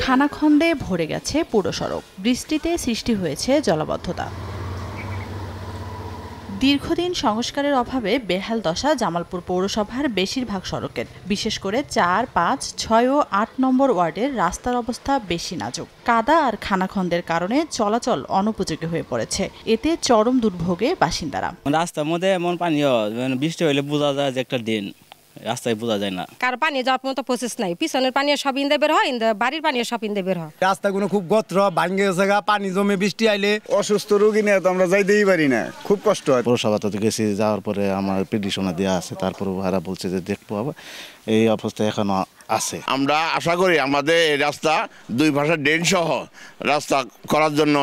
খানাখন্দে ভরে গেছে পুরো সড়ক, বৃষ্টিতে সৃষ্টি হয়েছে জলাবদ্ধতা। দীর্ঘদিন সংস্কারের অভাবে বেহাল দশা জামালপুর পৌরসভার বেশিরভাগ সড়কের, বিশেষ করে ৪, ৫, ৬ ও ৮ নম্বর ওয়ার্ডের রাস্তার অবস্থা বেশি নাজুক। কাদা আর খানাখন্দের কারণে চলাচল অনুপযোগী হয়ে পড়েছে, এতে চরম দুর্ভোগে বাসিন্দারা। রাস্তার মধ্যে এমন পানি বৃষ্টি হলে বোঝা যায় যে একটা দিন রাস্তায় বোঝা যায় না। কার পানি যাওয়ার মতো প্রসেস নাই, পিছনের পানি সব ইন্দে বের হয়, বাড়ির পানি সব ইন্দে বের হয়। রাস্তাগুলো খুব গত্র, ভাঙ্গে গেছে, পানি জমে বৃষ্টি আইলে অসুস্থ রোগী নিয়ে তো আমরা যাইতেই পারি না, খুব কষ্ট হয়। পৌরসভাতে গেছি, যাওয়ার পরে আমার পিটিশনে দেওয়া আছে, তারপরে ভাড়া বলছে যে দেখবো, এই অবস্থা এখনো আছে। আমরা আশা করি আমাদের এই রাস্তা 2 পাশে ড্রেন সহ রাস্তা করার জন্য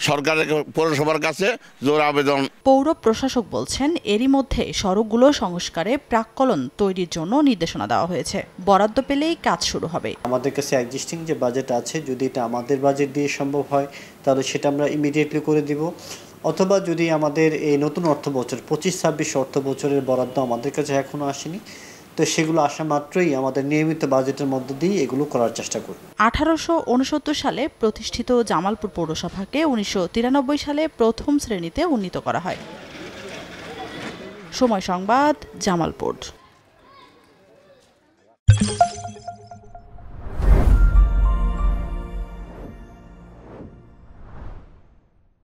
সরকারের পৌরসভার কাছে জোর আবেদন। পৌর প্রশাসক বলছেন, এরই মধ্যে সড়কগুলো সংস্কারে প্রাক্কলন তৈরির জন্য নির্দেশনা দেওয়া হয়েছে। বরাদ্দ পেলেই কাজ শুরু হবে। আমাদের কাছে এক্সিস্টিং যে বাজেট আছে, যদি এটা আমাদের বাজেট দিয়ে সম্ভব হয় তাহলে সেটা আমরা ইমিডিয়েটলি করে দিব, অথবা যদি আমাদের এই নতুন অর্থ বছর 25-26 অর্থ বছরের বরাদ্দ আমাদের কাছে এখনো আসেনি, তো সেগুলো আসা মাত্রই আমাদের নিয়মিত বাজেটের মধ্য দিয়ে এগুলো করার চেষ্টা করব। 1869 সালে প্রতিষ্ঠিত জামালপুর পৌরসভাকে 1993 সালে প্রথম শ্রেণীতে উন্নীত করা হয়। সময় সংবাদ, জামালপুর।